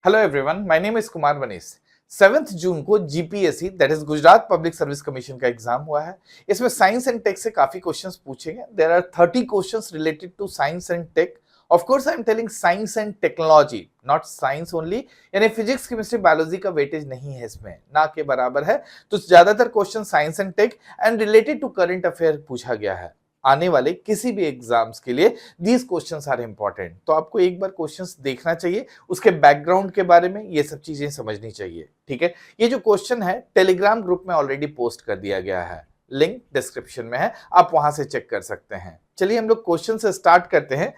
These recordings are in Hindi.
Hello everyone, my name is Kumar वनीस। 7 जून को GPSC that is Gujarat public service commission का एग्जाम हुआ है। इसमें साइंस एंड टेक से काफी क्वेश्चंस पूछे गए। There are 30 questions related to science and tech. Of course I am telling science and technology, not science only. यानी फिजिक्स केमिस्ट्री बायोलॉजी का वेटेज नहीं है इसमें, ना के बराबर है। तो ज्यादातर question science and tech and related to current affair पूछा गया है। आने वाले किसी भी एग्जाम्स के लिए दीज क्वेश्चंस आर इंपॉर्टेंट। तो आपको एक बार क्वेश्चंस देखना चाहिए, उसके बैकग्राउंड के बारे में ये सब चीजें समझनी चाहिए। ठीक है, ये जो क्वेश्चन है टेलीग्राम ग्रुप में ऑलरेडी पोस्ट कर दिया गया है, लिंक डिस्क्रिप्शन में है, आप वहां से चेक कर सकते हैं। चलिए हम लोग क्वेश्चन से स्टार्ट करते हैं।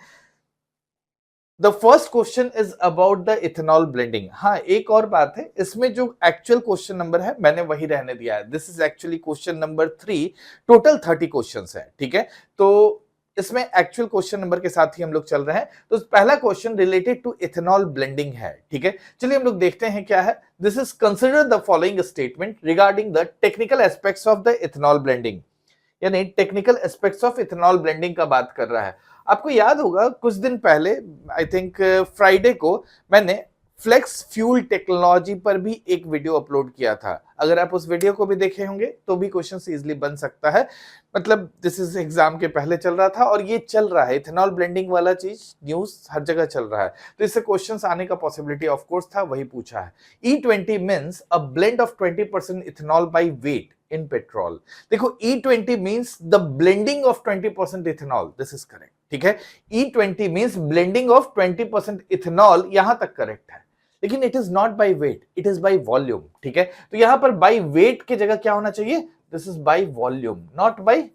The first question is about the ethanol blending. हाँ, एक और बात है, इसमें जो एक्चुअल क्वेश्चन नंबर है मैंने वही रहने दिया है। This is actually question number 3। Total 30 questions है। ठीक है, तो इसमें एक्चुअल क्वेश्चन नंबर के साथ ही हम लोग चल रहे हैं। तो पहला question related to ethanol blending है। ठीक है, चलिए हम लोग देखते हैं क्या है। This is consider the following statement regarding the technical aspects of the ethanol blending. यानी technical aspects of ethanol blending का बात कर रहा है। आपको याद होगा कुछ दिन पहले, आई थिंक फ्राइडे को, मैंने फ्लेक्स फ्यूल टेक्नोलॉजी पर भी एक वीडियो अपलोड किया था। अगर आप उस वीडियो को भी देखे होंगे तो भी क्वेश्चन इजीली बन सकता है। मतलब दिस इज एग्जाम के पहले चल रहा था और ये चल रहा है, इथेनॉल ब्लेंडिंग वाला चीज न्यूज हर जगह चल रहा है। तो इससे क्वेश्चंस आने का पॉसिबिलिटी ऑफ कोर्स था, वही पूछा है। E20 means a blend of 20% ethanol by weight in petrol. देखो, E20 means the blending of 20% ethanol, this is correct. ठीक है, E20 means blending of 20% ethanol, यहां तक करेक्ट है। लेकिन it is not by weight, it is by volume. ठीक है, तो यहां पर बाय वेट की जगह क्या होना चाहिए? This is by volume, not by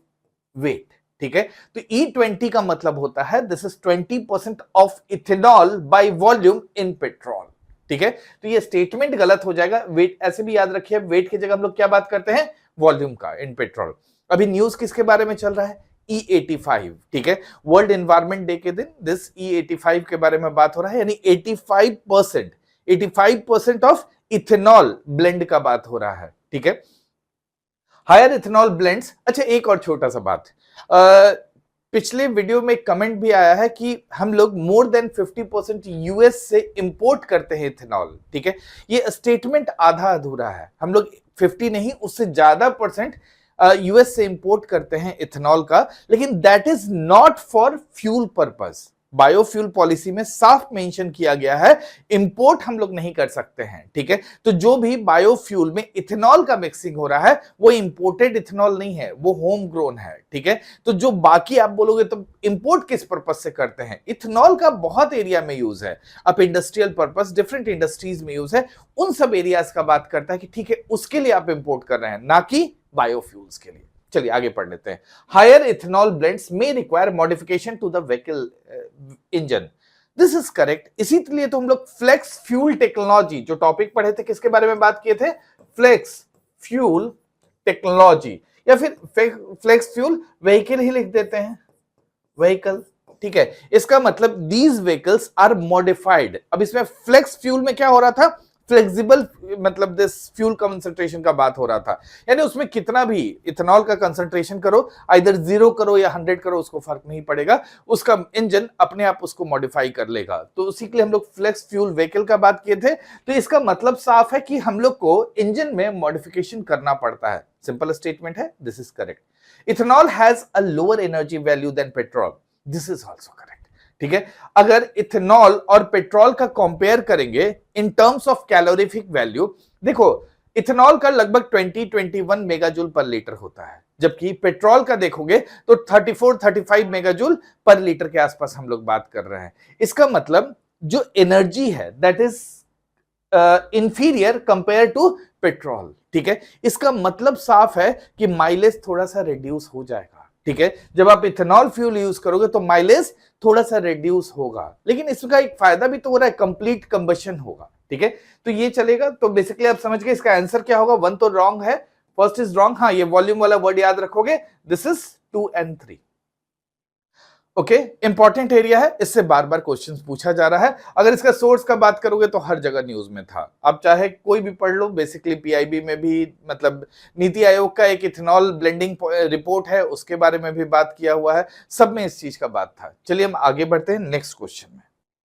weight. ठीक है, तो E20 का मतलब होता है this is 20% of ethanol by volume in petrol. ठीक है, तो ये स्टेटमेंट गलत हो जाएगा। वेट ऐसे भी याद रखिए, वेट की जगह हम लोग क्या बात करते हैं? वॉल्यूम का इन पेट्रोल। अभी न्यूज किसके बारे में चल रहा है? E85। ठीक है, वर्ल्ड एनवायरमेंट डे के दिन दिस E85 के बारे में बात हो रहा है। यानी 85% ऑफ इथेनॉल ब्लेंड का बात हो रहा है। ठीक है, हायर इथेनॉल ब्लेंड्स। अच्छा, एक और छोटा सा बात, पिछले वीडियो में कमेंट भी आया है कि हम लोग मोर देन 50% यूएस से इंपोर्ट करते हैं इथेनॉल। ठीक है, ये स्टेटमेंट आधा अधूरा है। हम लोग 50 नहीं, उससे ज्यादा परसेंट यूएस से इंपोर्ट करते हैं इथेनॉल का, लेकिन that is not for fuel purpose. Biofuel policy में साफ मेंशन किया गया है इंपोर्ट हम लोग नहीं कर सकते हैं। ठीक है, तो जो भी बायोफ्यूल में इथेनॉल का मिक्सिंग हो रहा है वो इंपोर्टेड इथेनॉल नहीं है, वो होम ग्रोन है। ठीक है, तो जो बाकी आप बोलोगे तो इंपोर्ट किस पर्पस से करते हैं? इथेनॉल का बहुत एरिया में यूज है, अब इंडस्ट्रियल पर्पस डिफरेंट इंडस्ट्रीज में यूज है, उन सब एरियाज का बात करता है कि ठीक है उसके लिए आप इंपोर्ट कर रहे हैं, ना कि बायोफ्यूल्स के लिए। चलिए आगे पढ़ लेते हैं। हायर इथेनॉल ब्लेंड्स में require modification to the vehicle engine, this is correct. इसीलिए तो हम लोग फ्लेक्स फ्यूल टेक्नोलॉजी जो टॉपिक पढ़े थे, किसके बारे में बात किए थे? फ्लेक्स फ्यूल टेक्नोलॉजी, या फिर फ्लेक्स फ्यूल व्हीकल ही लिख देते हैं, व्हीकल। ठीक है, इसका मतलब दीज व्हीकल्स आर मॉडिफाइड। अब इसमें फ्लेक्स फ्यूल में क्या हो रहा था? फ्लेक्सिबल, मतलब दिस फ्यूल कंसंट्रेशन का बात हो रहा था। यानी उसमें कितना भी इथेनॉल का कंसंट्रेशन करो, आइदर 0 करो या 100 करो, उसको फर्क नहीं पड़ेगा, उसका इंजन अपने आप उसको मॉडिफाई कर लेगा। तो उसी के लिए हम लोग फ्लेक्स फ्यूल व्हीकल का बात किए थे। तो इसका मतलब साफ है कि हम लोग को इंजन में मॉडिफिकेशन करना पड़ता है। सिंपल स्टेटमेंट है, this is correct. Ethanol has a lower energy value then petrol, this is also correct. ठीक है, अगर इथेनॉल और पेट्रोल का कंपेयर करेंगे in terms of calorific value, देखो इथेनॉल का लगभग 20-21 मेगाजूल पर लीटर होता है, जबकि पेट्रोल का देखोगे तो 34-35 मेगाजूल पर लीटर के आसपास हम लोग बात कर रहे हैं। इसका मतलब जो एनर्जी है that is inferior compare to petrol. ठीक है, इसका मतलब साफ है कि माइलेज थोड़ा सा रिड्यूस हो जाएगा। ठीक है, जब आप इथेनॉल फ्यूल यूज करोगे तो माइलेज थोड़ा सा रिड्यूस होगा, लेकिन इसका एक फायदा भी तो हो रहा है, कंप्लीट कंबशन होगा। ठीक है, तो ये चलेगा। तो बेसिकली आप समझ गए इसका आंसर क्या होगा। 1 तो रॉन्ग है, फर्स्ट इज रॉन्ग। हाँ, ये वॉल्यूम वाला वर्ड याद रखोगे, this is 2 and 3। Okay, important area है, इससे बार बार क्वेश्चंस पूछा जा रहा है। अगर इसका सोर्स का बात करोगे तो हर जगह न्यूज में था, आप चाहे कोई भी पढ़ लो। बेसिकली पीआईबी में भी, मतलब नीति आयोग का एक इथेनॉल ब्लेंडिंग रिपोर्ट है, उसके बारे में भी बात किया हुआ है, सब में इस चीज का बात था। चलिए हम आगे बढ़ते हैं नेक्स्ट क्वेश्चन में।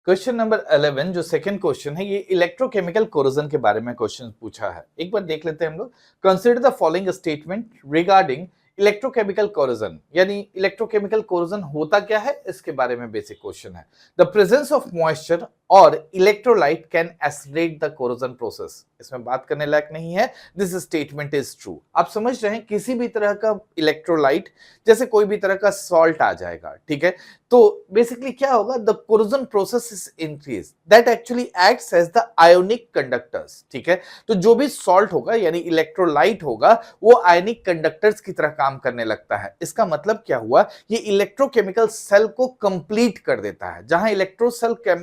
क्वेश्चन नंबर 11 जो सेकंड क्वेश्चन है, ये इलेक्ट्रोकेमिकल कोरोजन के बारे में क्वेश्चन पूछा है। एक बार देख लेते हैं हम लोग। Consider the following statement regarding electrochemical corrosion, यानी इलेक्ट्रोकेमिकल कोरोजन होता क्या है, इसके बारे में बेसिक क्वेश्चन है। द प्रेजेंस ऑफ मॉइस्चर और electrolyte can oscillate the corrosion process. इसमें बात करने लायक नहीं है, दिस स्टेटमेंट इज ट्रू। आप समझ रहे हैं, किसी भी तरह का इलेक्ट्रोलाइट, जैसे कोई भी तरह का सॉल्ट आ जाएगा, ठीक है, तो बेसिकली क्या होगा, the corrosion process is increase that actually acts as the ionic conductors, ठीक है। तो जो भी सॉल्ट होगा यानी इलेक्ट्रोलाइट होगा, वो आयनिक कंडक्टर्स की तरह काम करने लगता है। इसका मतलब क्या हुआ, ये इलेक्ट्रोकेमिकल सेल को कंप्लीट कर देता है। जहां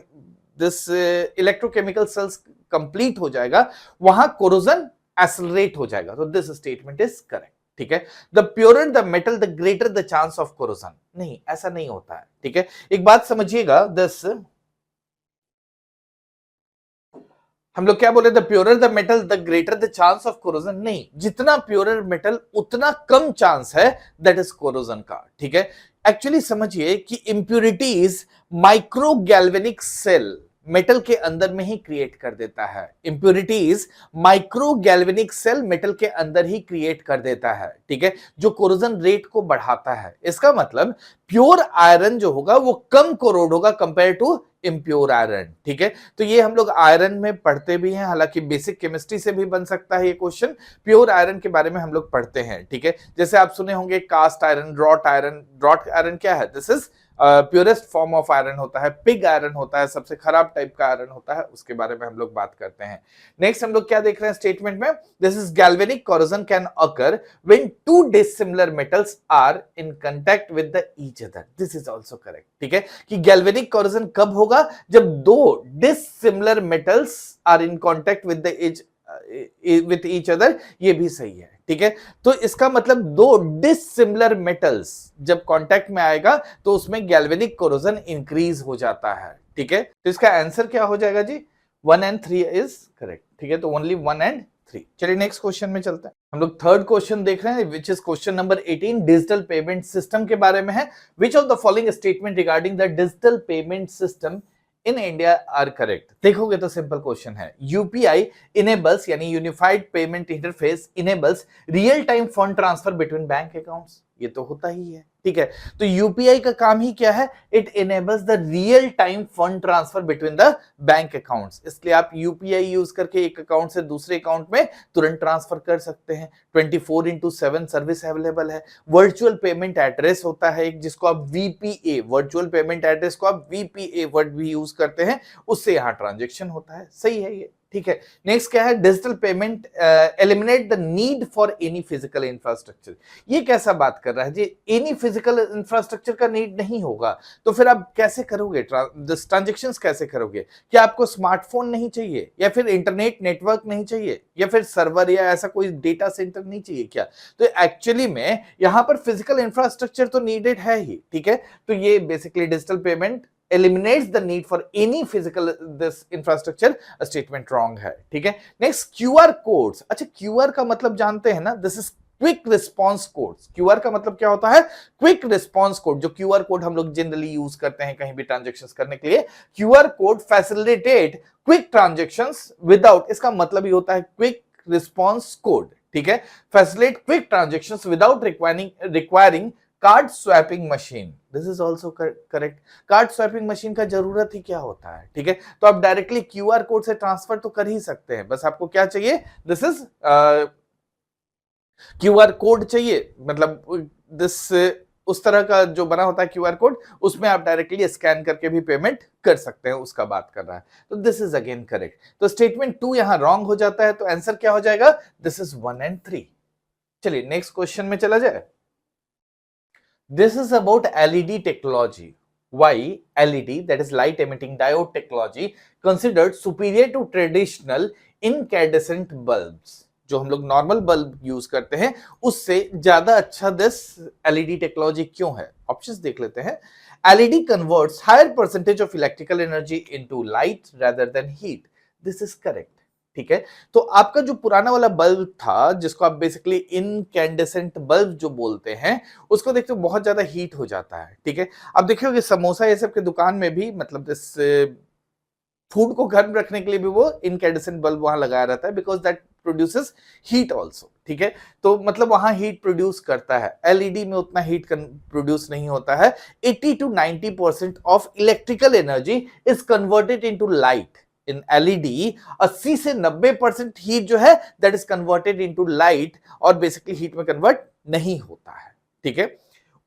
दिस इलेक्ट्रोकेमिकल सेल्स कंप्लीट हो जाएगा, वहां कोरोजन एक्सेलरेट हो जाएगा। तो दिस स्टेटमेंट इज करेक्ट, ठीक है। The purer the metal the greater the chance of corrosion, नहीं ऐसा नहीं होता है, ठीक है। एक बात समझिएगा, दिस हम लोग क्या बोले, the purer the metal the greater the chance of corrosion, नहीं, जितना प्योरर मेटल उतना कम चांस है दैट इज कोरोजन का, ठीक है। एक्चुअली समझिए कि impurities micro galvanic cell metal के अंदर में ही क्रिएट कर देता है। Impurities micro galvanic cell metal के अंदर ही क्रिएट कर देता है, ठीक है, जो कोरोजन रेट को बढ़ाता है। इसका मतलब प्योर आयरन जो होगा वो कम कोरोड होगा कंपेयर टू इम्प्योर आयरन, ठीक है। तो ये हम लोग आयरन में पढ़ते भी हैं, हालांकि बेसिक केमिस्ट्री से भी बन सकता है ये क्वेश्चन। प्योर आयरन के बारे में हम लोग पढ़ते हैं, ठीक है। जैसे आप सुने होंगे cast iron, wrought iron. Wrought iron क्या है, this is purest form of iron होता है। पिग आयरन होता है, सबसे खराब टाइप का आयरन होता है, उसके बारे में हम लोग बात करते हैं। नेक्स्ट हम लोग क्या देख रहे हैं स्टेटमेंट में, this is galvanic corrosion can occur when two dissimilar metals are in contact with the each other. This is also correct, ठीक है, कि गैल्वेनिक कोरोजन कब होगा, जब दो dissimilar metals are in contact with each other. ये भी सही है, ठीक है। तो इसका मतलब दो डिसिमिलर मेटल्स जब कांटेक्ट में आएगा तो उसमें गैल्वेनिक कोरोजन इंक्रीज हो जाता है, ठीक है। तो इसका आंसर क्या हो जाएगा जी, 1 and 3 इज करेक्ट, ठीक है। तो ओनली 1 and 3। चलिए नेक्स्ट क्वेश्चन में चलते हैं। हम लोग थर्ड क्वेश्चन देख रहे हैं, which is question number 18, digital payment system के बारे में है। Which of the following statement regarding the digital payment system in India are correct. देखोगे तो सिंपल क्वेश्चन है, यूपीआई इनेबल्स यानी unified payment interface enables real time fund transfer between bank accounts. ये तो होता ही है, ठीक है। तो यूपीआई का काम ही क्या है, it enables the real time fund transfer between the bank accounts. इसलिए आप यूपीआई यूज करके एक अकाउंट से दूसरे अकाउंट में तुरंत ट्रांसफर कर सकते हैं। 24/7 सर्विस अवेलेबल है। वर्चुअल पेमेंट एड्रेस होता है एक, जिसको आप वीपीए, वर्चुअल पेमेंट एड्रेस को आप वीपीए वर्ड भी यूज करते हैं, उससे यहां ट्रांजेक्शन होता है। सही है ये, ठीक है। नेक्स्ट क्या है, digital payment eliminate the need for any physical infrastructure. ये कैसा बात कर रहा है जी, एनी फिजिकल इंफ्रास्ट्रक्चर का नीड नहीं होगा, तो फिर आप कैसे करोगे ट्रांजेक्शंस, कैसे करोगे? क्या आपको स्मार्टफोन नहीं चाहिए, या फिर इंटरनेट नेटवर्क नहीं चाहिए, या फिर सर्वर या ऐसा कोई डेटा सेंटर नहीं चाहिए क्या? तो एक्चुअली में यहां पर फिजिकल इंफ्रास्ट्रक्चर तो नीडेड है ही, ठीक है। तो ये basically digital payment eliminates the need for any physical this infrastructure, statement wrong है, ठीक है। Next QR codes. अच्छा, क्यूआर का मतलब जानते हैं ना, this is quick response codes. QR का मतलब क्या होता है, क्विक रिस्पॉन्स कोड। जो क्यूआर कोड हम लोग जनरली यूज करते हैं कहीं भी ट्रांजेक्शंस करने के लिए, QR code facilitate quick transactions without, इसका मतलब ही होता है क्विक रिस्पॉन्स कोड, ठीक है। Facilitate quick transactions without requiring card swapping machine. This is also correct. Card swapping machine का जरूरत ही क्या होता है, ठीक है। तो आप डायरेक्टली क्यूआर कोड से ट्रांसफर तो कर ही सकते हैं, बस आपको क्या चाहिए, दिस इज क्यूआर कोड चाहिए, मतलब दिस उस तरह का जो बना होता है क्यूआर कोड, उसमें आप डायरेक्टली स्कैन करके भी पेमेंट कर सकते हैं, उसका बात कर रहा है। तो दिस इज अगेन करेक्ट। तो स्टेटमेंट 2 यहां रॉन्ग हो जाता है, तो आंसर क्या हो जाएगा, दिस इज 1 and 3। चलिए नेक्स्ट क्वेश्चन में चला जाए। This is about LED technology. Why LED, that is light emitting diode technology, considered superior to traditional incandescent bulbs? जो हम लोग नॉर्मल बल्ब यूज करते हैं उससे ज्यादा अच्छा दिस एलईडी टेक्नोलॉजी क्यों है? ऑप्शंस देख लेते हैं। LED converts higher percentage of electrical energy into light rather than heat. This is correct, ठीक है। तो आपका जो पुराना वाला बल्ब था, जिसको आप बेसिकली इनकैंडेसेंट बल्ब जो बोलते हैं, उसको देखते हो बहुत ज्यादा हीट हो जाता है, ठीक है। अब देखिए कि समोसा ये सब के दुकान में भी, मतलब इस फूड को गर्म रखने के लिए भी वो इनकैंडेसेंट बल्ब वहां लगाया रहता है, because that produces heat also, ठीक है। तो मतलब वहां हीट प्रोड्यूस करता है। एलईडी में उतना हीट प्रोड्यूस नहीं होता है। 80 to 90% of electrical energy is converted into light in LED. 80 से 90% हीट जो है that is converted into light, और बेसिकली हीट में कन्वर्ट नहीं होता है, ठीक है।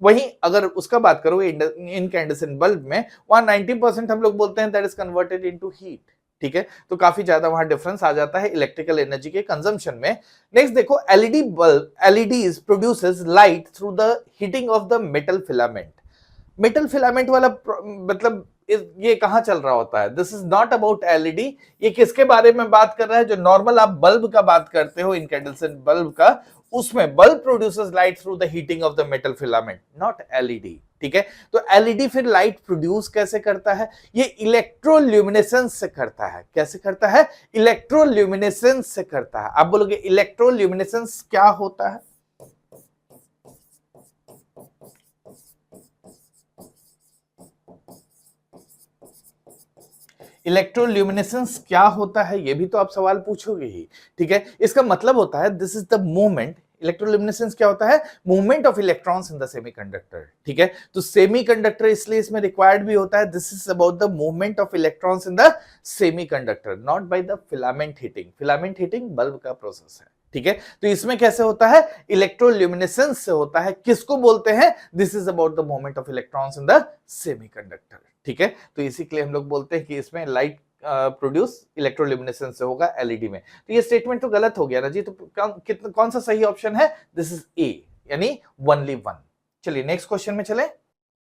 वहीं अगर उसका बात करो इनकैंडेसेंट बल्ब में, वहां 90% हम लोग बोलते हैं that is converted into heat, ठीक है। तो काफी ज्यादा वहां डिफरेंस आ जाता है इलेक्ट्रिकल एनर्जी के कंजम्पशन में। नेक्स्ट देखो, LED bulb, LEDs produces light through the heating of the metal filament. Metal filament वाला मतलब ये कहां चल रहा होता है? This is not about LED. ये किसके बारे में बात कर रहा है? जो नॉर्मल आप बल्ब का बात करते हो, इनकैंडेसेंट बल्ब का, उसमें bulb produces light through the heating of the metal filament, not LED, ठीक है। तो एलईडी फिर लाइट प्रोड्यूस कैसे करता है? ये इलेक्ट्रोल्यूमिनेसेंस से करता है। कैसे करता है? इलेक्ट्रोल्यूमिनेसेंस से करता है। आप बोलोगे इलेक्ट्रोल्यूमिनेसेंस क्या होता है? इलेक्ट्रोल्यूमिनेसेंस क्या होता है, ये भी तो आप सवाल पूछोगे ही, ठीक है। इसका मतलब होता है this is the movement. Electroluminescence क्या होता है? Movement of electrons in the semiconductor, ठीक है। तो सेमीकंडक्टर इसलिए इसमें रिक्वायर्ड भी होता है। This is about the movement of electrons in the semiconductor, not by the filament heating. Filament heating bulb का प्रोसेस है, ठीक है। तो इसमें कैसे होता है? इलेक्ट्रोल्यूमिनेसेंस से होता है। किसको बोलते हैं? This is about the movement of electrons in the semiconductor, ठीक है। तो इसी के लिए हम लोग बोलते हैं कि इसमें लाइट प्रोड्यूस इलेक्ट्रोल्यूमिनेसेंस से होगा एलईडी में। तो ये स्टेटमेंट तो गलत हो गया ना जी। तो कौन सा सही ऑप्शन है? दिस इज ए, यानी ओनली वन। चलिए नेक्स्ट क्वेश्चन में चले।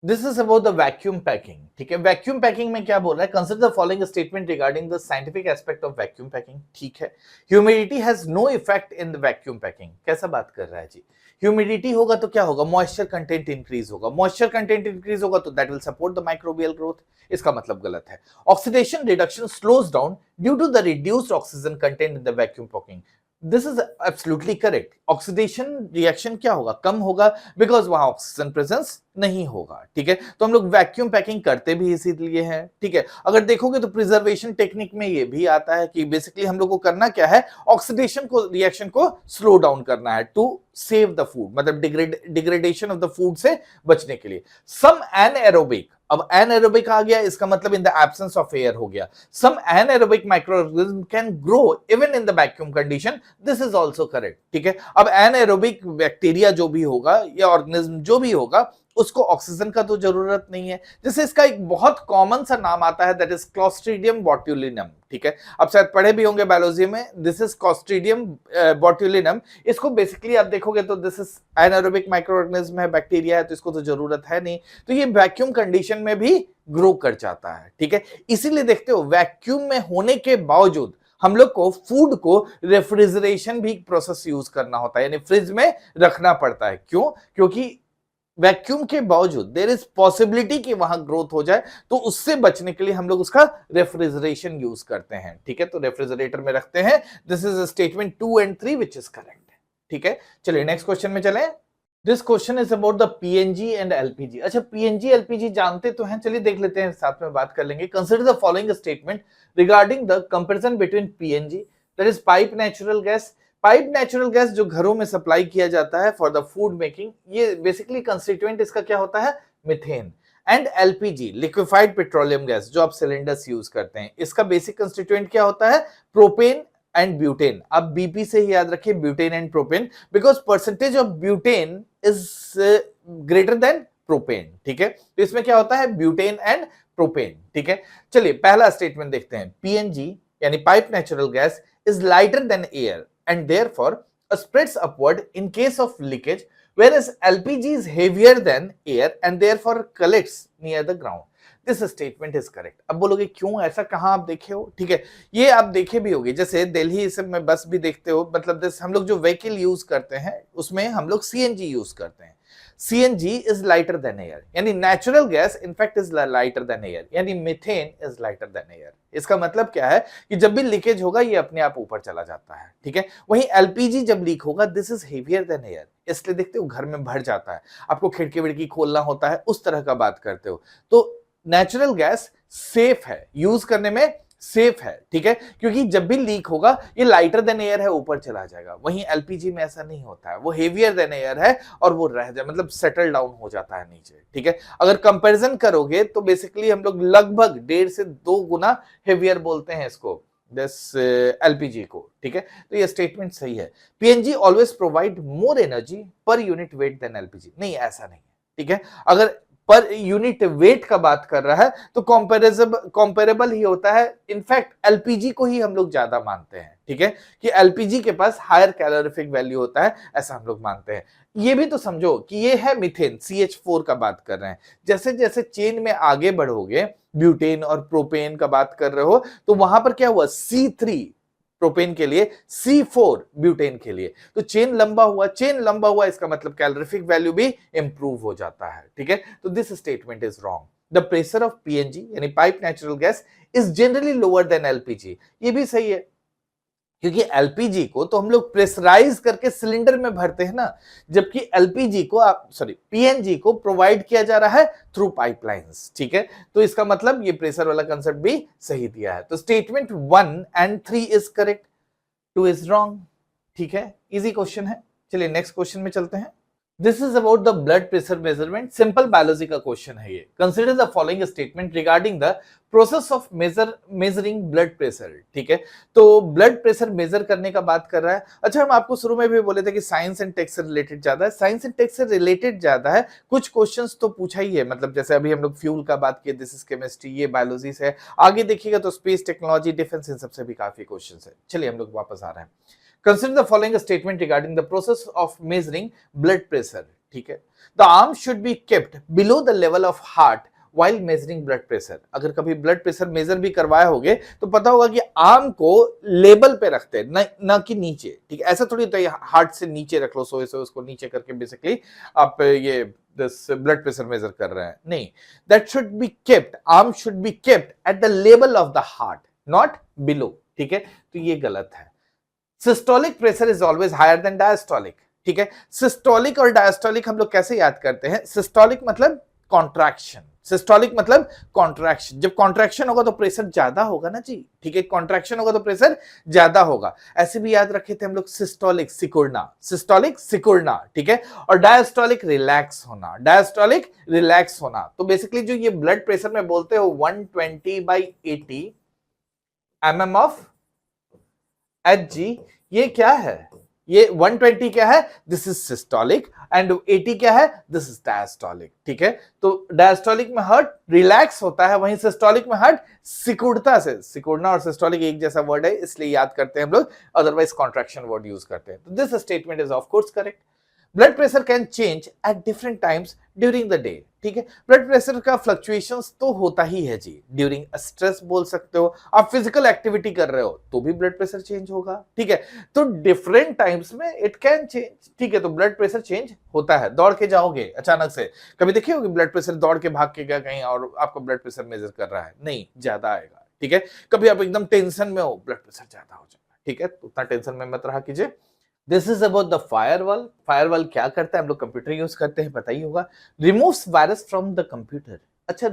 This is about the vacuum packing, ठीक है। वैक्यूम पैकिंग में क्या बोल रहा है? Consider the following statement regarding the scientific aspect of vacuum packing, ठीक है। Humidity has no effect in the vacuum packing. कैसा बात कर रहा है जी? ह्यूमिडिटी होगा तो क्या होगा? मॉइस्चर कंटेंट इंक्रीज होगा। मॉइस्चर कंटेंट इंक्रीज होगा तो that will support the microbial growth. इसका मतलब गलत है। Oxidation reduction slows down due to the reduced oxygen content in the vacuum packing. This is absolutely correct. Oxidation reaction क्या होगा? कम होगा, बिकॉज वहां ऑक्सीजन प्रेजेंस नहीं होगा, ठीक है। तो हम लोग वैक्यूम पैकिंग करते भी इसीलिए हैं, ठीक है। अगर देखोगे तो प्रिजर्वेशन टेक्निक में ये भी आता है कि बेसिकली हम लोग को करना क्या है? ऑक्सीडेशन को, रिएक्शन को स्लो डाउन करना है टू सेव द फूड, मतलब डिग्रेडेशन ऑफ द फूड से बचने के लिए। सम एनएरोबिक, अब एनएरोबिक आ गया, इसका मतलब in the absence of air हो गया। Some anaerobic microorganism can grow even in the vacuum condition. This is also correct, ठीक है। अब एनएरोबिक बैक्टीरिया जो भी होगा या ऑर्गेनिज्म जो भी होगा, उसको ऑक्सीजन का तो जरूरत नहीं है। जैसे इसका एक बहुत कॉमन सा नाम आता है, दैट इज क्लोस्ट्रीडियम बोट्यूलिनम, ठीक है। आप शायद पढ़े भी होंगे बायोलॉजी में। This is clostridium botulinum. इसको बेसिकली आप देखोगे तो दिस इज एनारोबिक माइक्रोऑर्गेनिज्म है, बैक्टीरिया है, तो इसको तो जरूरत है नहीं। तो ये वैक्यूम कंडीशन में भी ग्रो कर जाता है, ठीक है। इसीलिए देखते हो वैक्यूम में होने के बावजूद हम लोग को फूड को रेफ्रिजरेशन भी प्रोसेस यूज करना होता है, यानी फ्रिज में रखना पड़ता है। क्यों? क्योंकि वैक्यूम के बावजूद देयर इज पॉसिबिलिटी कि वहां ग्रोथ हो जाए, तो उससे बचने के लिए हम लोग उसका रेफ्रिजरेशन यूज करते हैं, ठीक है। तो रेफ्रिजरेटर में रखते हैं। This is statement 2 and 3 which is correct, ठीक है। चलिए नेक्स्ट क्वेश्चन में चलें। This question is about the PNG and LPG. अच्छा, पीएनजी एलपीजी जानते तो हैं, चलिए देख लेते हैं, साथ में बात कर लेंगे। Consider the following statement regarding the comparison between PNG, that is pipe natural gas. Pipe natural gas जो घरों में सप्लाई किया जाता है फॉर द फूड मेकिंग, ये बेसिकली कंस्टिट्यूएंट इसका क्या होता है? Methane. And LPG liquefied petroleum gas, जो आप सिलेंडर्स यूज करते हैं, इसका बेसिक कंस्टिट्यूएंट क्या होता है? Propane and butane. आप बीपी से ही याद रखिए, butane and propane, because percentage of butane is greater than propane, ठीक है। तो इसमें क्या होता है? ब्यूटेन एंड प्रोपेन, ठीक है। चलिए पहला स्टेटमेंट देखते हैं। पीएनजी यानी pipe natural gas is lighter than air and therefore spreads upward in case of leakage, whereas LPG is heavier than air and therefore collects near the ground. This statement is correct. अब बोलोगे क्यों, ऐसा कहां आप देखे हो? ठीक है, ये आप देखे भी होगे, जैसे दिल्ली सब में बस भी देखते हो, मतलब हम लोग जो व्हीकल यूज करते हैं उसमें हम लोग सीएनजी यूज करते हैं। CNG is lighter than air, यानी natural gas in fact is lighter than air, यानी methane is lighter than air. इसका मतलब क्या है कि जब भी लीकेज होगा ये अपने आप ऊपर चला जाता है, ठीक है। वहीं एलपीजी जब लीक होगा, this is heavier than air, इसलिए देखते हो घर में भर जाता है, आपको खिड़की विड़की खोलना होता है, उस तरह का बात करते हो। तो नेचुरल गैस सेफ है, यूज करने में सेफ है, ठीक है, क्योंकि जब भी लीक होगा ये लाइटर देन एयर है, ऊपर चला जाएगा। वहीं एलपीजी में ऐसा नहीं होता है, वो हेवियर देन एयर है और वो रह जाए, मतलब सेटल डाउन हो जाता है नीचे, ठीक है। अगर कंपैरिजन करोगे तो बेसिकली हम लोग लगभग 1.5 से 2 गुना हेवियर बोलते हैं इसको, दिस एलपीजी को, ठीक है। तो ये स्टेटमेंट सही है। PNG always provide more energy per unit weight than LPG, नहीं ऐसा नहीं है, ठीक है। अगर पर यूनिट वेट का बात कर रहा है तो कंपेरेबल ही होता है। इनफैक्ट एलपीजी को ही हम लोग ज्यादा मानते हैं, ठीक है, कि एलपीजी के पास हायर कैलोरीफिक वैल्यू होता है, ऐसा हम लोग मानते हैं। ये भी तो समझो कि ये है मीथेन, CH4 का बात कर रहे हैं। जैसे जैसे चेन में आगे बढ़ोगे, ब्यूटेन और प्रोपेन का बात कर रहे हो, तो वहां पर क्या हुआ, C3 प्रोपेन के लिए, C4 ब्यूटेन के लिए, तो चेन लंबा हुआ, इसका मतलब कैलोरीफिक वैल्यू भी इंप्रूव हो जाता है, ठीक है। तो this statement is wrong. The pressure of PNG यानी pipe natural gas is generally lower than LPG, ये भी सही है, क्योंकि एलपीजी को तो हम लोग प्रेशराइज करके सिलेंडर में भरते हैं ना, जबकि एलपीजी को पीएनजी को प्रोवाइड किया जा रहा है थ्रू पाइपलाइंस, ठीक है। तो इसका मतलब ये प्रेशर वाला कंसेप्ट भी सही दिया है। तो statement 1 and 3 is correct, 2 is wrong, ठीक है। इजी क्वेश्चन है। चलिए नेक्स्ट क्वेश्चन में चलते हैं। This is about the blood pressure measurement, simple biology का क्वेश्चन है ये। Consider the following statement regarding the process of measuring blood pressure, ठीक है। तो ब्लड प्रेशर मेजर करने का बात कर रहा है। अच्छा, हम आपको शुरू में भी बोले थे कि साइंस एंड टेक से रिलेटेड ज्यादा है, साइंस एंड टेक से रिलेटेड ज्यादा है। कुछ क्वेश्चंस तो पूछा ही है, मतलब जैसे अभी हम लोग फ्यूल का बात किए, दिस इज केमिस्ट्री, ये बायोलॉजी से है। आगे देखिएगा तो स्पेस टेक्नोलॉजी, डिफेंस, इन सबसे भी काफी क्वेश्चन है। चलिए हम लोग वापस आ रहे हैं। Consider the following statement regarding the process of measuring blood pressure, ठीक है। The arm should be kept below the level of heart while measuring blood pressure। अगर कभी ब्लड प्रेशर मेजर भी करवाए होगे तो पता होगा कि आर्म को लेवल पे रखते हैं, ना कि नीचे, ठीक है। ऐसा थोड़ी तो हार्ट से नीचे रख लो, सोए उसको नीचे करके बेसिकली आप ये ब्लड प्रेशर मेजर कर रहे हैं, नहीं। That should be kept, arm should be kept at the level of the heart, not below, ठीक है। तो ये गलत है। Systolic pressure is always higher than diastolic, ठीक है। सिस्टोलिक और डायस्टोलिक हम लोग कैसे याद करते हैं? सिस्टोलिक मतलब कॉन्ट्रैक्शन, सिस्टोलिक मतलब कॉन्ट्रैक्शन। जब कॉन्ट्रैक्शन होगा तो प्रेशर ज्यादा होगा ना जी, ठीक है। कॉन्ट्रैक्शन होगा तो प्रेशर ज्यादा होगा। ऐसे भी याद रखे थे हम लोग, सिस्टोलिक सिकुड़ना, सिस्टोलिक सिकुड़ना, ठीक है। और डायस्टोलिक रिलैक्स होना, डायस्टोलिक रिलैक्स होना। तो बेसिकली जो ये ब्लड प्रेशर में बोलते हो 120/80 mm ऑफ Hg, ये क्या है? ये 120 क्या है? दिस इज सिस्टोलिक, एंड 80 क्या है? दिस इज डायस्टोलिक, ठीक है। तो डायस्टोलिक में हार्ट रिलैक्स होता है, वहीं सिस्टोलिक में हार्ट सिकुड़ता से। सिकुड़ना और सिस्टोलिक एक जैसा वर्ड है, इसलिए याद करते हैं हम लोग, अदरवाइज कॉन्ट्रैक्शन वर्ड यूज करते हैं। तो this statement is of course correct. Blood pressure can change at different times during the day, ठीक है। ब्लड प्रेशर का फ्लक्चुएशंस तो होता ही है जी, ड्यूरिंग स्ट्रेस बोल सकते हो, आप फिजिकल एक्टिविटी कर रहे हो तो भी ब्लड प्रेशर चेंज होगा, ठीक है। तो डिफरेंट टाइम्स में इट कैन चेंज, ठीक है। तो ब्लड प्रेशर चेंज होता है। दौड़ के जाओगे अचानक से, कभी देखिए होगी ब्लड प्रेशर दौड़ के भाग के गया कहीं और आपका ब्लड प्रेशर मेजर कर रहा है, नहीं, ज्यादा आएगा, ठीक है। कभी आप एकदम टेंशन में हो, ब्लड प्रेशर ज्यादा हो जाएगा, ठीक है। उतना टेंशन में मत रहा कीजिए। This is about the firewall. Firewall क्या करता है? हम लोग कंप्यूटर यूज करते हैं, पता ही होगा। Removes virus from the computer. अच्छा,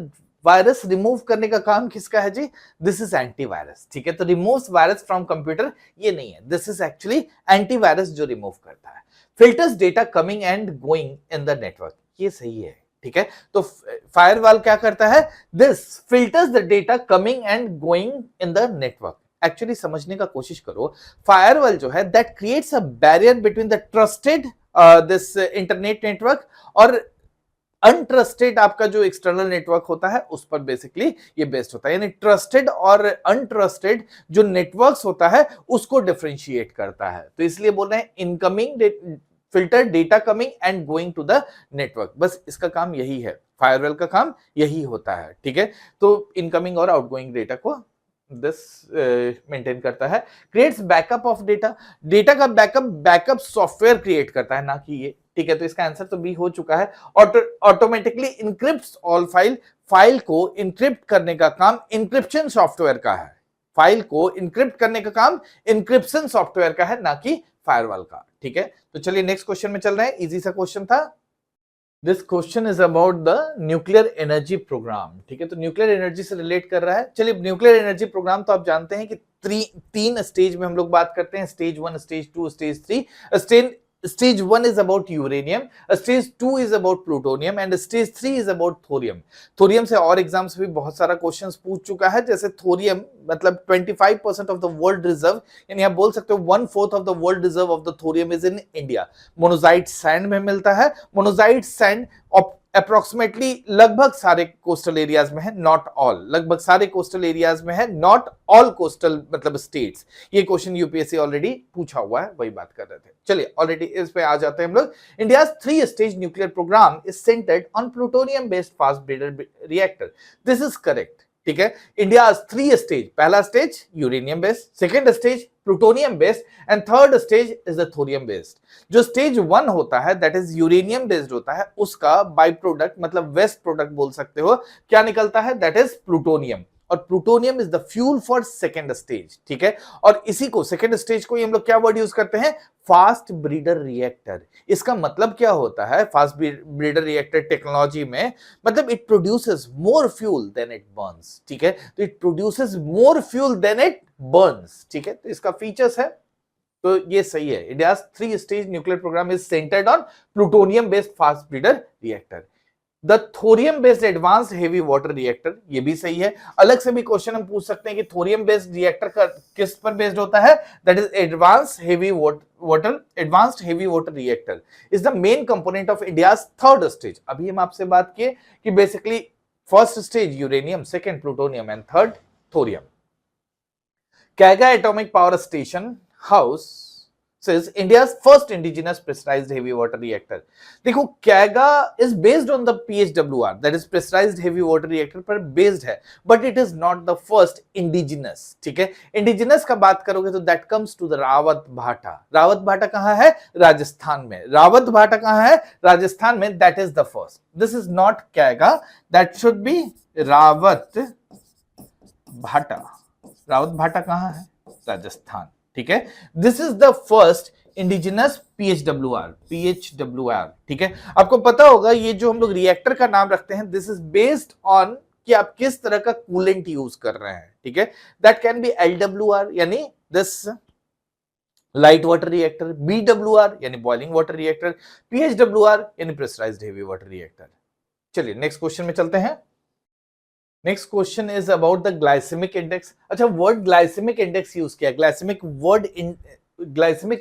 वायरस रिमूव करने का काम किसका है जी? दिस इज एंटीवायरस, ठीक है। तो रिमूव्स वायरस फ्रॉम कंप्यूटर ये नहीं है, दिस इज एक्चुअली एंटीवायरस जो रिमूव करता है। Filters data coming and going in the network, ये सही है, ठीक है। तो फायरवॉल क्या करता है? This filters the data coming and going in the network. Actually समझने का कोशिश करो, फायरवॉल जो है that creates a barrier between the trusted this internet network और अनट्रस्टेड आपका जो एक्सटर्नल नेटवर्क होता है उस पर बेसिकली ये बेस्ड होता है। यानी ट्रस्टेड और अनट्रस्टेड जो नेटवर्क्स होता है उसको डिफरेंशिएट करता है। तो इसलिए बोल रहे हैं incoming filter data coming and going to the network, बस इसका काम यही है, फायरवॉल का काम यही होता है, ठीक है। तो इनकमिंग और आउटगोइंग डेटा को दिस मेंटेन करता है। Creates backup of data, data का बैकअप सॉफ्टवेयर क्रिएट करता है, ना कि ये, ठीक है। तो इसका आंसर तो बी हो चुका है। ऑटोमेटिकली इनक्रिप्ट्स ऑल फाइल को इनक्रिप्ट करने का काम इंक्रिप्शन सॉफ्टवेयर का है। फाइल को इनक्रिप्ट करने का काम इंक्रिप्शन सॉफ्टवेयर का है, ना कि फायरवॉल का, ठीक है। तो चलिए नेक्स्ट क्वेश्चन में चल रहे हैं। इजी सा क्वेश्चन था। This question is about the nuclear energy program. ठीक है, तो न्यूक्लियर एनर्जी से रिलेट कर रहा है। चलिए, न्यूक्लियर एनर्जी प्रोग्राम तो आप जानते हैं कि तीन स्टेज में हम लोग बात करते हैं, stage 1, stage 2, stage 3। Stage 1 is about uranium, stage 2 is about plutonium and stage 3 is about thorium। Thorium से और एग्जाम्स भी बहुत सारा क्वेश्चंस पूछ चुका है, जैसे थोरियम मतलब 25% ऑफ द वर्ल्ड रिजर्व, यानी आप बोल सकते हो 1/4 of the world reserve of the thorium is in India. Monazite sand में मिलता है। मोनोजाइट सैंड अप्रोक्सीमेटली लगभग सारे कोस्टल एरियाज में है, नॉट ऑल, लगभग सारे कोस्टल एरियाज में है, नॉट ऑल कोस्टल मतलब स्टेट्स। ये क्वेश्चन यूपीएससी ऑलरेडी पूछा हुआ है, वही बात कर रहे थे। चलिए, ऑलरेडी इस पे आ जाते हैं हम लोग। India 3 stage nuclear program is centered on plutonium based fast breeder reactor. This is correct. ठीक है, इंडिया 3 स्टेज, पहला stage uranium based, second stage plutonium based and third stage is the thorium based. जो स्टेज 1 होता है दैट इज यूरेनियम बेस्ड होता है, उसका बाई प्रोडक्ट मतलब वेस्ट प्रोडक्ट बोल सकते हो, क्या निकलता है, दैट इज प्लूटोनियम। और plutonium is the fuel for second stage. ठीक है, और इसी को सेकेंड स्टेज को हम लोग क्या वर्ड यूज करते हैं, फास्ट ब्रीडर रिएक्टर। इसका मतलब क्या होता है फास्ट ब्रीडर रिएक्टर टेक्नोलॉजी में, मतलब it produces more fuel than it burns. ठीक है, तो it produces more fuel than it burns. ठीक है, तो इसका फीचर्स है, तो ये सही है। India 3 stage nuclear program is centered on plutonium based fast breeder reactor. The thorium based advanced heavy water reactor, ये भी सही है। अलग से भी क्वेश्चन हम पूछ सकते हैं कि थोरियम बेस्ड रिएक्टर का किस पर बेस्ड होता है, that is advanced heavy water reactor is the main component of India's third stage. अभी हम आपसे बात किए कि basically first stage uranium, second plutonium and third thorium. Kaiga atomic power station house says India's first indigenous pressurized heavy water reactor। देखो, Kaiga is based on the PHWR, that is pressurized heavy water reactor पर based है, but it is not the first indigenous। ठीक है, indigenous का बात करोगे तो that comes to the Rawat भाटा। रावत भाटा कहाँ है, राजस्थान में। रावत भाटा कहाँ है, राजस्थान में, that is the first। This is not Kaiga, that should be Rawat भाटा। रावत भाटा कहाँ है, राजस्थान। ठीक है, this is the first indigenous PHWR. ठीक है, आपको पता होगा ये जो हम लोग रिएक्टर का नाम रखते हैं, दिस इज बेस्ड ऑन कि आप किस तरह का कूलेंट यूज कर रहे हैं। ठीक है, दैट कैन बी एलडब्ल्यूआर यानी this light water reactor, BWR यानी बॉइलिंग वाटर रिएक्टर, पीएचडब्ल्यूआर यानी प्रेशराइज्ड हेवी वाटर रिएक्टर। चलिए नेक्स्ट क्वेश्चन में चलते हैं। Next question is about the glycaemic index. अच्छा, वर्ड ग्लाइसेमिक इंडेक्स यूज किया। ग्लाइसेमिक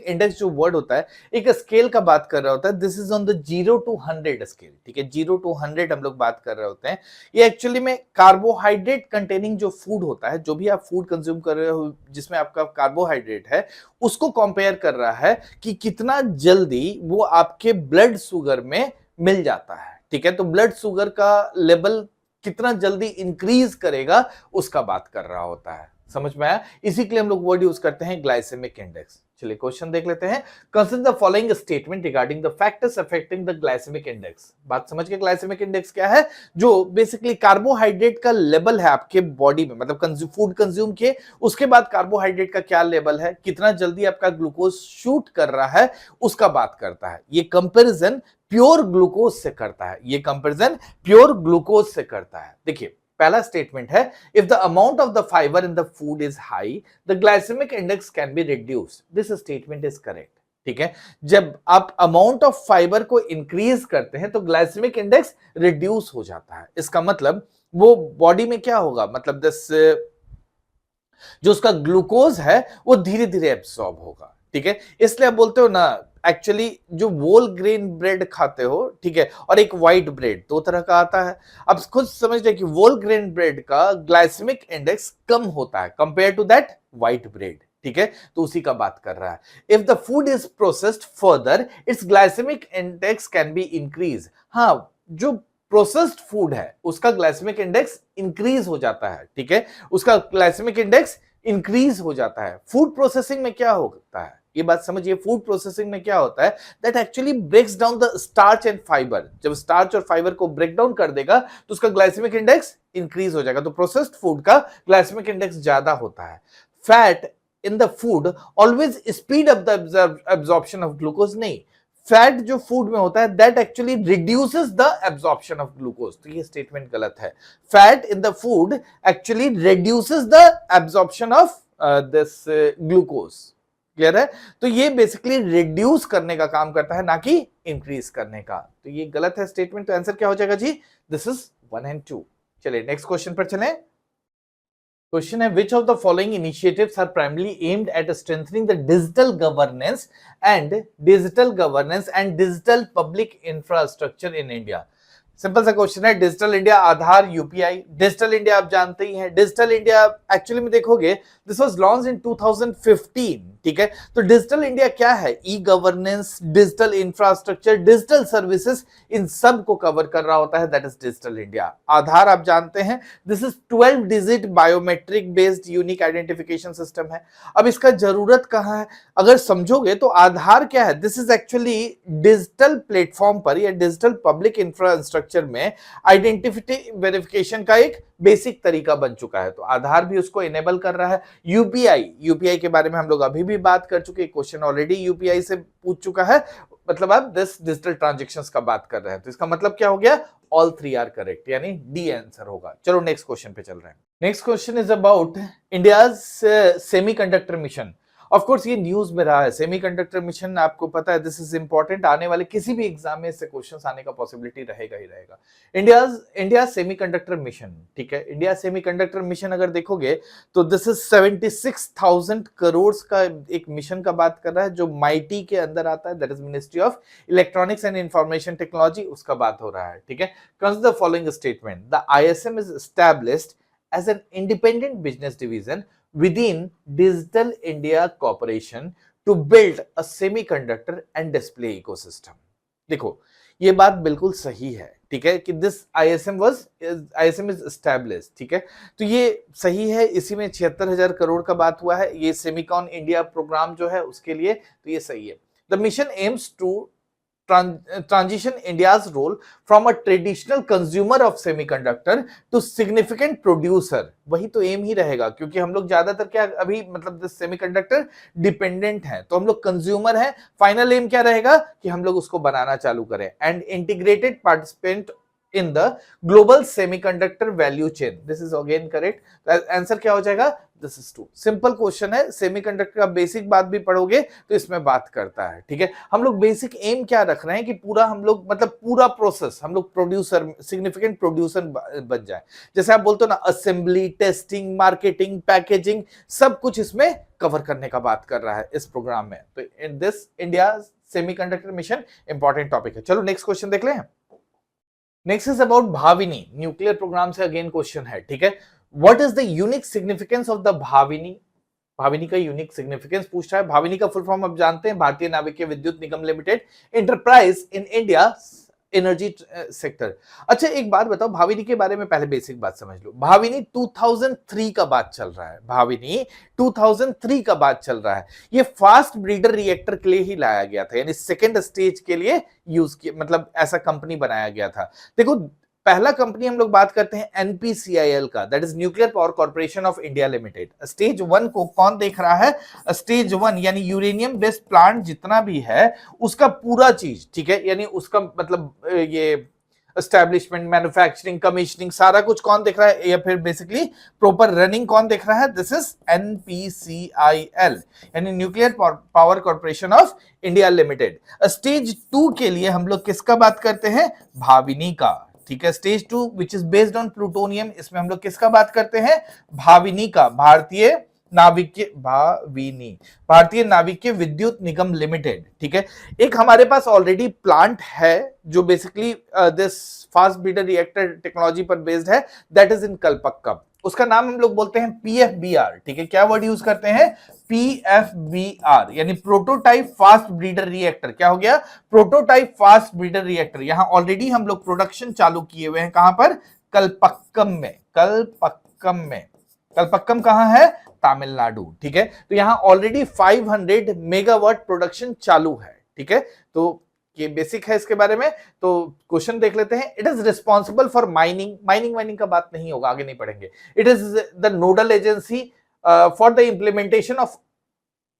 इंडेक्स जो वर्ड होता है, एक स्केल का बात कर रहा होता है। This is on the 0 to 100 scale. ठीक है, 0 to 100 हम लोग बात कर रहे होते हैं। ये एक्चुअली में कार्बोहाइड्रेट कंटेनिंग जो फूड होता है, जो भी आप फूड कंज्यूम कर रहे हो जिसमें आपका कार्बोहाइड्रेट है, उसको कंपेयर कर रहा है कि कितना जल्दी वो आपके ब्लड शुगर में मिल जाता है। ठीक है, तो ब्लड शुगर का लेवल कितना जल्दी इंक्रीज करेगा उसका बात कर रहा होता है। समझ में आया? इसी के लिए हम लोग वर्ड यूज करते हैं ग्लाइसेमिक इंडेक्स। चलिए क्वेश्चन देख लेते हैं। Consider the following statement regarding the factors affecting the glycaemic index. बात समझ के, ग्लाइसेमिक इंडेक्स क्या है, जो बेसिकली कार्बोहाइड्रेट का लेवल है आपके बॉडी में, मतलब फूड कंज्यूम किए उसके बाद कार्बोहाइड्रेट का क्या लेवल है, कितना जल्दी आपका ग्लूकोज शूट कर रहा है, उसका बात करता है। ये कंपेरिजन प्योर ग्लूकोज से करता है। ये कंपेरिजन प्योर ग्लूकोज से करता है। देखिए, पहला स्टेटमेंट है, if the amount of the fibre in the food is high the glycaemic index can be reduced. This statement is correct. ठीक है, जब आप अमाउंट ऑफ फाइबर को इंक्रीज करते हैं तो ग्लाइसेमिक इंडेक्स रिड्यूस हो जाता है। इसका मतलब वो बॉडी में क्या होगा, मतलब दिस जो उसका ग्लूकोज है वो धीरे धीरे एब्सॉर्ब होगा। ठीक है, इसलिए आप बोलते हो ना, एक्चुअली जो वोल ग्रेन ब्रेड खाते हो, ठीक है, और एक व्हाइट ब्रेड, दो तरह का आता है। अब खुद समझ लें कि वोल ग्रेन ब्रेड का ग्लाइसेमिक इंडेक्स कम होता है compare to that white bread. ठीक है, तो उसी का बात कर रहा है। If the food is processed further its glycaemic index can be increase. हाँ, जो प्रोसेस्ड फूड है उसका ग्लाइसेमिक इंडेक्स इंक्रीज हो जाता है। ठीक है, उसका ग्लाइसेमिक इंडेक्स इंक्रीज हो जाता है। फूड प्रोसेसिंग में क्या होता है, ये बात समझिए। फूड प्रोसेसिंग में क्या होता है, that actually breaks down the starch and fibre. जब स्टार्च और फाइबर को ब्रेक डाउन कर देगा तो उसका ग्लाइसेमिक इंडेक्स इंक्रीज हो जाएगा। तो प्रोसेस्ड फूड का ग्लाइसेमिक इंडेक्स ज्यादा होता है। Fat in the food always speed up the absorption of glucose. नहीं, फैट जो फूड में होता है that actually reduces the absorption of glucose. तो ये स्टेटमेंट गलत है। Fat in the food actually reduces the absorption of this glucose. Clear है? तो ये बेसिकली रिड्यूस करने का काम करता है, ना कि इंक्रीज करने का। तो ये गलत है स्टेटमेंट। तो आंसर क्या हो जाएगा जी? This is 1 and 2। चलिए नेक्स्ट क्वेश्चन पर चलें। क्वेश्चन है, which of the following initiatives are primarily aimed at strengthening the digital governance and digital public infrastructure in India. Simple सा क्वेश्चन है। Digital India, Aadhaar, UPI. Digital India आप जानते ही हैं। डिजिटल इंडिया एक्चुअली में देखोगे दिस वाज लॉन्च इन 2015। ठीक है? तो डिजिटल इंडिया क्या है? E governance, digital infrastructure, digital services, इन सब को कवर कर रहा होता है। That is digital India. Aadhaar आप जानते हैं, this is 12 digit biometric based unique identification system है। अब इसका जरूरत कहां है? अगर समझोगे तो आधार क्या है? This is actually digital platform पर या डिजिटल पब्लिक इंफ्रास्ट्रक्चर में आइडेंटिटी वेरिफिकेशन का एक बेसिक तरीका बन चुका है। तो आधार भी उसको इनेबल कर रहा है। यूपीआई के बारे में हम लोग अभी भी बात कर चुके हैं। क्वेश्चन ऑलरेडी यूपीआई से पूछ चुका है। मतलब आप दिस डिजिटल ट्रांजैक्शंस का बात कर रहे हैं। तो इसका मतलब क्या हो गया? ऑल 3 आर करेक्ट, यानी डी आंसर होगा। चलो नेक्स्ट क्वेश्चन पे चल रहे हैं। Next question is about India's semiconductor mission. Of course ये न्यूज में रहा है। सेमीकंडक्टर मिशन आपको पता है, दिस इज इंपॉर्टेंट। आने वाले किसी भी एग्जाम में इससे क्वेश्चंस आने का पॉसिबिलिटी रहेगा ही रहेगा। India semiconductor mission. ठीक है? इंडिया सेमीकंडक्टर मिशन अगर देखोगे तो दिस इज 76,000 करोड़ का एक मिशन का बात कर रहा है, जो माइटी के अंदर आता है। That is ministry of electronics and information technology, उसका बात हो रहा है। ठीक है? Consider the following statement. The ISM is established as an independent business division within Digital India Corporation to build a semiconductor and display ecosystem। देखो ये बात बिल्कुल सही है। ठीक है? कि दिस ISM is established। ठीक है? तो ये सही है। इसी में 76,000 करोड़ का बात हुआ है। ये सेमिकॉन इंडिया प्रोग्राम जो है उसके लिए, तो ये सही है। The mission aims to transition India's role from a traditional consumer of semiconductor to significant producer। वही तो एम ही रहेगा, क्योंकि हम लोग ज्यादातर क्या अभी मतलब सेमीकंडक्टर डिपेंडेंट हैं, तो हम लोग कंज्यूमर हैं। फाइनल एम क्या रहेगा? कि हम लोग उसको बनाना चालू करें। And integrated participant in the global semiconductor value chain. This is again correct. Answer क्या हो जाएगा? This is 2। सिंपल क्वेश्चन है। सेमीकंडक्टर का बेसिक बात भी पढ़ोगे तो इसमें बात करता है। ठीक है? हम लोग बेसिक एम क्या रख रहे हैं कि पूरा हम लोग मतलब पूरा प्रोसेस हम लोग प्रोड्यूसर, सिग्निफिकेंट प्रोड्यूसर बन जाए। जैसे आप बोलते हो ना, असेंबली, टेस्टिंग, मार्केटिंग, पैकेजिंग, सब कुछ इसमें कवर करने का बात कर रहा है इस प्रोग्राम में। तो in this India semiconductor mission important topic है। चलो नेक्स्ट क्वेश्चन देख लें। नेक्स्ट इज अबाउट भाविनी। न्यूक्लियर प्रोग्राम से अगेन क्वेश्चन है। ठीक है? What is the unique significance of the भाविनी? भाविनी का यूनिक सिग्निफिकेंस पूछ रहा है। भाविनी का फुल फॉर्म आप जानते हैं, Bharatiya Nabhikiya Vidyut Nigam limited, enterprise in India energy sector. अच्छा एक बात बताओ, भाविनी के बारे में पहले बेसिक बात समझ लो। भाविनी 2003 का बात चल रहा है। भाविनी 2003 का बात चल रहा है। ये फास्ट ब्रीडर रिएक्टर के लिए ही लाया गया था, यानी सेकेंड स्टेज के लिए यूज किया, मतलब ऐसा कंपनी बनाया गया था। देखो पहला कंपनी हम लोग बात करते हैं एनपीसीआईएल का, that is nuclear power corporation of India limited. Stage 1 को कौन देख रहा है? स्टेज 1 यानी यूरेनियम बेस्ड प्लांट जितना भी है उसका पूरा चीज। ठीक है? यानी उसका मतलब ये एस्टैब्लिशमेंट, मैन्युफैक्चरिंग, कमीशनिंग, सारा कुछ कौन देख रहा है? या फिर बेसिकली प्रॉपर रनिंग कौन देख रहा है? दिस इज एनपीसीआईएल यानी nuclear power corporation of India limited. Stage 2 के लिए हम लोग किसका बात करते हैं? भाविनी का। ठीक है? Stage 2 which is based on plutonium, इसमें हम लोग किसका बात करते हैं? भाविनी का। भारतीय नाभिकीय विद्युत निगम लिमिटेड। ठीक है? एक हमारे पास ऑलरेडी प्लांट है जो basically this fast breeder reactor technology पर बेस्ड है, दैट इज इन कलपक्कम। उसका नाम हम लोग बोलते हैं पीएफबीआर। ठीक है? क्या वर्ड यूज करते हैं? पीएफबीआर यानी प्रोटोटाइप फास्ट ब्रीडर रिएक्टर। क्या हो गया? Prototype fast breeder reactor. यहां ऑलरेडी हम लोग प्रोडक्शन चालू किए हुए हैं। कहां पर? कलपक्कम में। कलपक्कम कहां है? तमिलनाडु। ठीक है? तो यहां ऑलरेडी 500 मेगावाट प्रोडक्शन चालू है। ठीक है? तो ये बेसिक है इसके बारे में। तो क्वेश्चन देख लेते हैं। It is responsible for mining का बात नहीं होगा, आगे नहीं पढ़ेंगे। It is the nodal agency for the implementation of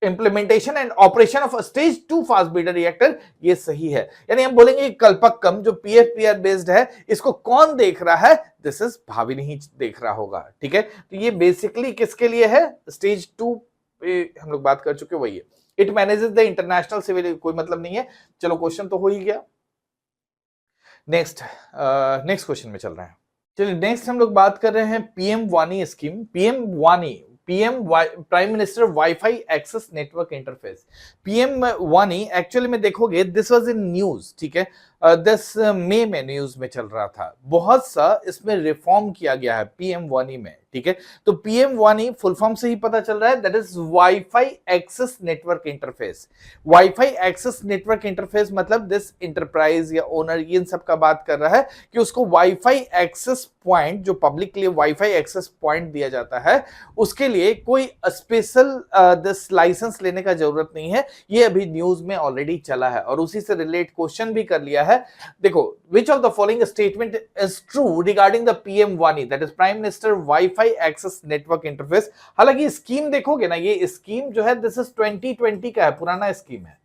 implementation and operation of stage 2 fast breeder reactor, ये सही है। यानी हम बोलेंगे कल्पक्कम जो पीएफपीआर बेस्ड है, इसको कौन देख रहा है? दिस इज भाविनी ही देख रहा होगा, ठीक है। तो ये बेसिकली किसके लिए है? स्टेज 2 पे हम लोग बात कर चुके, वही है। It manages the international civil, कोई मतलब नहीं है। चलो क्वेश्चन तो हो ही गया। नेक्स्ट क्वेश्चन में चल रहे हैं। चलिए नेक्स्ट हम लोग बात कर रहे हैं पीएम वानी स्कीम। पीएम वानी, prime minister wifi access network interface. PM वानी एक्चुअली में देखोगे दिस वाज इन न्यूज, ठीक है। 10 मई में न्यूज में चल रहा था। बहुत सा इसमें रिफॉर्म किया गया है पीएम वानी में, ठीक है। तो पीएम वानी फुल फॉर्म से ही पता चल रहा है, that is Wi-Fi access network interface. Wi-Fi access network interface मतलब दिस इंटरप्राइज या ओनर इन सब का बात कर रहा है कि उसको वाईफाई एक्सेस पॉइंट, जो पब्लिक के लिए वाईफाई एक्सेस पॉइंट दिया जाता है, उसके लिए कोई स्पेशल दिस लाइसेंस लेने का जरूरत नहीं है। ये अभी न्यूज में ऑलरेडी चला है और उसी से रिलेट क्वेश्चन भी कर लिया है। देखो, which of the following statement is true regarding the PM वानी, that is prime minister wifi access network interface. हालांकि स्कीम देखोगे ना, ये स्कीम जो है दिस इज 2020 का है, पुराना स्कीम है,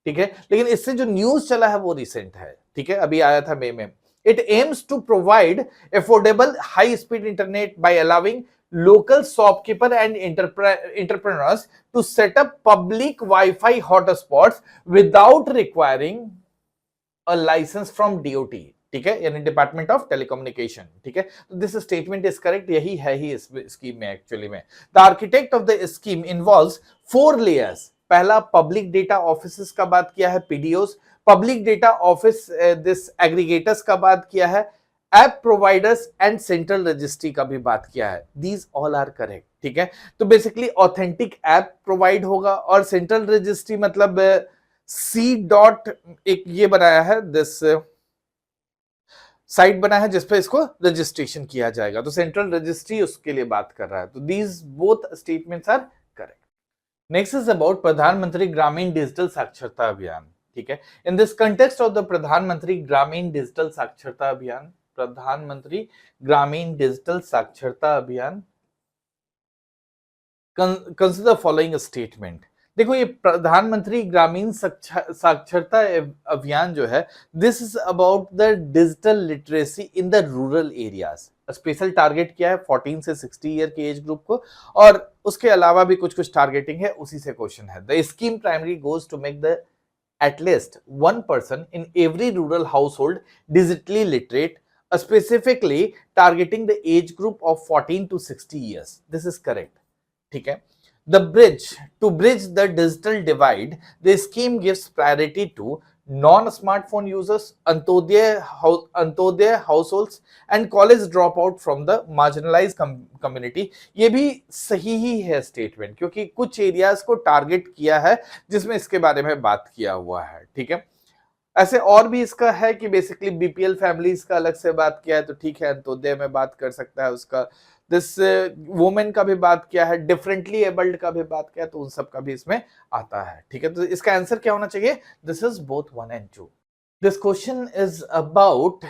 ठीक है। लेकिन इससे जो न्यूज चला है वो रिसेंट है, ठीक है, अभी आया था मई में। It aims to provide affordable high-speed internet by allowing local shopkeeper and entrepreneurs to set up public Wi-Fi hotspots without requiring a license from DOT, ठीक है, यानी डिपार्टमेंट ऑफ टेलीकम्युनिकेशन, ठीक है। तो दिस स्टेटमेंट इज करेक्ट, यही है ही इस स्कीम में एक्चुअली में। The architect of the scheme involves 4 layers. पहला पब्लिक डेटा ऑफिस का बात किया है, PDOs. Public data office this aggregators का बात किया है, app providers and central registry का भी बात किया है। दीज ऑल आर करेक्ट, ठीक है। तो बेसिकली ऑथेंटिक ऐप प्रोवाइड होगा और सेंट्रल रजिस्ट्री मतलब सी डॉट एक ये बनाया है, दिस साइट बना है जिसपे इसको रजिस्ट्रेशन किया जाएगा। तो सेंट्रल रजिस्ट्री उसके लिए बात कर रहा है। तो these both statements are correct. Next is about Pradhanmantri Gramin digital Saksharta Abhiyan, ठीक है। In this context of the Pradhanmantri Gramin digital Saksharta अभियान, प्रधानमंत्री ग्रामीण डिजिटल साक्षरता अभियान, कंसिडर फॉलोइंग स्टेटमेंट। देखो, ये प्रधानमंत्री ग्रामीण साक्षरता अभियान जो है, this is about the digital literacy in the rural areas. Special target किया है 14 से 60 ईयर के एज ग्रुप को, और उसके अलावा भी कुछ टारगेटिंग है, उसी से क्वेश्चन है। The scheme primary goes to make the at least one person in every rural household digitally literate, specifically targeting the age group of 14 to 60 years. This is correct, ठीक है। To bridge the digital divide, the scheme gives priority to non-smartphone users, Antyodaya households and college dropout from the marginalized community। ये भी सही ही है स्टेटमेंट, क्योंकि कुछ एरियाज को टारगेट किया है जिसमें इसके बारे में बात किया हुआ है, ठीक है। ऐसे और भी इसका है कि बेसिकली बीपीएल फैमिलीज का अलग से बात किया है, तो ठीक है, अंत्योदय में बात कर सकता है उसका। दिस वुमेन का भी बात किया है, डिफरेंटली एबल्ड का भी बात किया है, तो उन सब का भी इसमें आता है, ठीक है। तो इसका आंसर क्या होना चाहिए? This is both 1 and 2। This question is about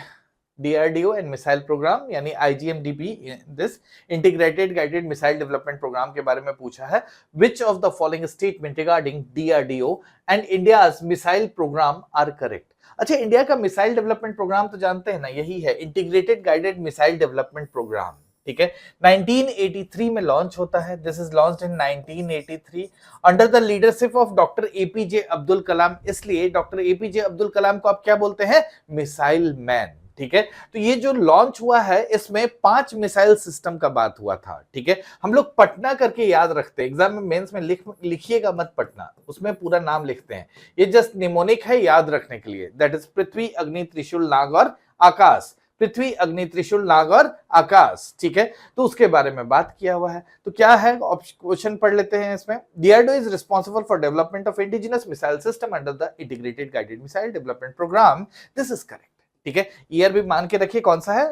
DRDO and missile program, यानी IGMDP, this integrated guided missile development program के बारे में पूछा है। Which of the following statement regarding DRDO and India's missile program are correct? अच्छा, इंडिया का मिसाइल डेवलपमेंट प्रोग्राम तो जानते हैं ना, यही है integrated guided missile development program, ठीक है। 1983 में लॉन्च होता है। This is launched in 1983 under the leadership of doctor APJ Abdul Kalam. इसलिए डॉक्टर APJ अब्दुल कलाम को आप क्या बोलते हैं? मिसाइल मैन, ठीक है। तो ये जो लॉन्च हुआ है, इसमें 5 मिसाइल सिस्टम का बात हुआ था, ठीक है। हम लोग पटना करके याद रखते हैं, एग्जाम में मेंस में लिखिएगा मत पटना, उसमें पूरा नाम लिखते हैं। ये जस्ट निमोनिक है याद रखने के लिए। दैट इज पृथ्वी, अग्नि, त्रिशूल, नाग और आकाश। पृथ्वी, अग्नि, त्रिशूल, नाग और आकाश, ठीक है। तो उसके बारे में बात किया हुआ है। तो क्या है, क्वेश्चन पढ़ लेते हैं इसमें। DRDO is responsible for development of indigenous missile system under the integrated guided missile development program. This is correct, ठीक है। ईयर भी मान के रखिए कौन सा है।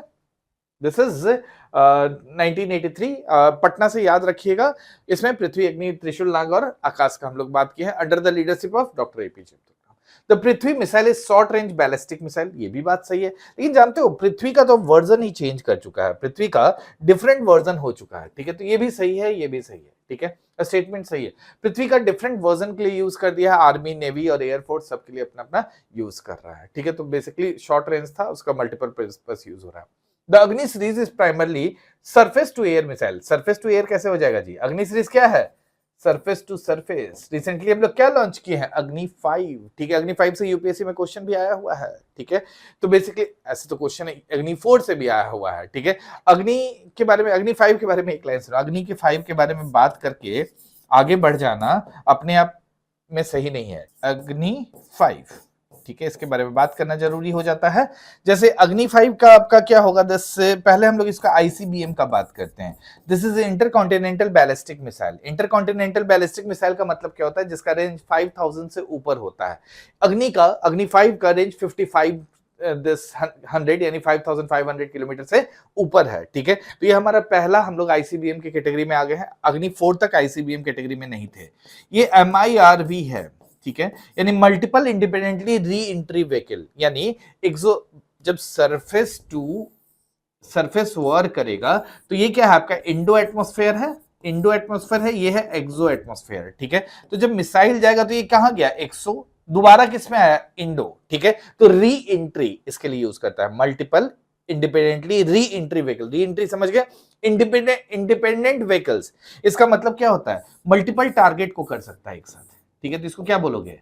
दिस इज 1983, पटना से याद रखिएगा। इसमें पृथ्वी, अग्नि, त्रिशूल, नाग और आकाश का हम लोग बात किया है, under the leadership of doctor APJ। The Prithvi missile is short range ballistic missile, ये भी बात सही है। लेकिन जानते हो, पृथ्वी का तो वर्जन ही चेंज कर चुका है, पृथ्वी का डिफरेंट वर्जन हो चुका है, ठीक है। तो ये भी सही है, ये भी सही है, ठीक है, स्टेटमेंट सही है। पृथ्वी का डिफरेंट वर्जन के लिए यूज कर दिया है, आर्मी, नेवी और एयरफोर्स सबके लिए अपना अपना यूज कर रहा है, ठीक है। तो बेसिकली शॉर्ट रेंज था, उसका मल्टीपल पर्पस यूज हो रहा है। The Agni series is primarily surface to air missile. Surface to air कैसे हो जाएगा जी? अग्नि सीरीज क्या है? Surface to surface. रिसेंटली हम लोग क्या लॉन्च किए हैं? अग्नि 5, ठीक है। अग्नि 5 से यूपीएससी में क्वेश्चन भी आया हुआ है, ठीक है। तो बेसिकली ऐसे तो क्वेश्चन अग्नि 4 से भी आया हुआ है, ठीक है। अग्नि के बारे में, अग्नि 5 के बारे में एक लाइन सुनो। अग्नि के 5 के बारे में बात करके आगे बढ़ जाना अपने आप में सही नहीं है। अग्नि 5, ठीक है, इसके बारे में बात करना जरूरी हो जाता है। जैसे अग्नि 5 का आपका क्या होगा, से पहले हम लोग इसका आईसीबीएम का बात करते हैं। This is intercontinental ballistic missile. Intercontinental ballistic missile का मतलब क्या होता है? जिसका रेंज 5000 से ऊपर होता है। अग्नि 5 का रेंज 55 100 यानी 5500 किलोमीटर से ऊपर है, ठीक है। तो ये हमारा पहला, हम लोग आईसीबीएम की कैटेगरी में आ गए हैं। अग्नि 4 तक आईसीबीएम कैटेगरी में नहीं थे। ये MIRV है, ठीक है, यानी multiple independently re entry vehicle. यानी जब सरफेस टू सरफेस वॉर करेगा तो ये क्या है आपका? इंडो एटमॉस्फेयर है, ये है एक्सो एटमॉस्फेयर, ठीक है। तो जब मिसाइल जाएगा तो ये कहां गया? एक्सो, दोबारा किस में आया? इंडो, ठीक है। तो री एंट्री इसके लिए यूज करता है, multiple independently re entry vehicle. Re entry समझ गए? इंडिपेंडेंट व्हीकल्स, इसका मतलब क्या होता है? मल्टीपल टारगेट को कर सकता है एक साथ, ठीक है। तो इसको क्या बोलोगे?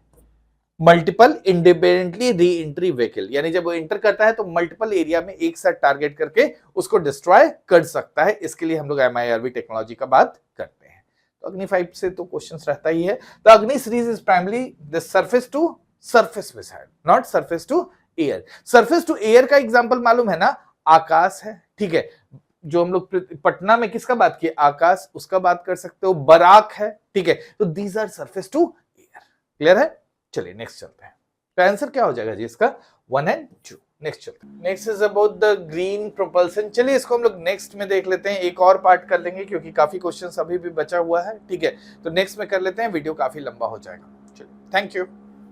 Multiple independently re entry vehicle. यानी जब वो एंटर करता है तो मल्टीपल एरिया में एक साथ टारगेट करके उसको डिस्ट्रॉय कर सकता है। इसके लिए हम लोग MIRV टेक्नोलॉजी का बात करते हैं। तो अग्नि 5 से तो क्वेश्चंस रहता ही है। The Agni series is primarily the surface to surface missile, not surface to air. Surface to air का एग्जांपल मालूम है ना? आकाश है, ठीक है। जो हम लोग पटना में किसका बात किए? आकाश, उसका बात कर सकते हो। बराक है, ठीक है। तो these are surface to air. Clear है? चलिए नेक्स्ट चलते हैं। तो आंसर क्या हो जाएगा जी इसका? 1 और 2। नेक्स्ट चलते हैं। Next is about the green propulsion. चलिए इसको हम लोग नेक्स्ट में देख लेते हैं, एक और पार्ट कर लेंगे क्योंकि काफी क्वेश्चंस अभी भी बचा हुआ है, ठीक है। तो नेक्स्ट में कर लेते हैं, वीडियो काफी लंबा हो जाएगा। चलिए, थैंक यू।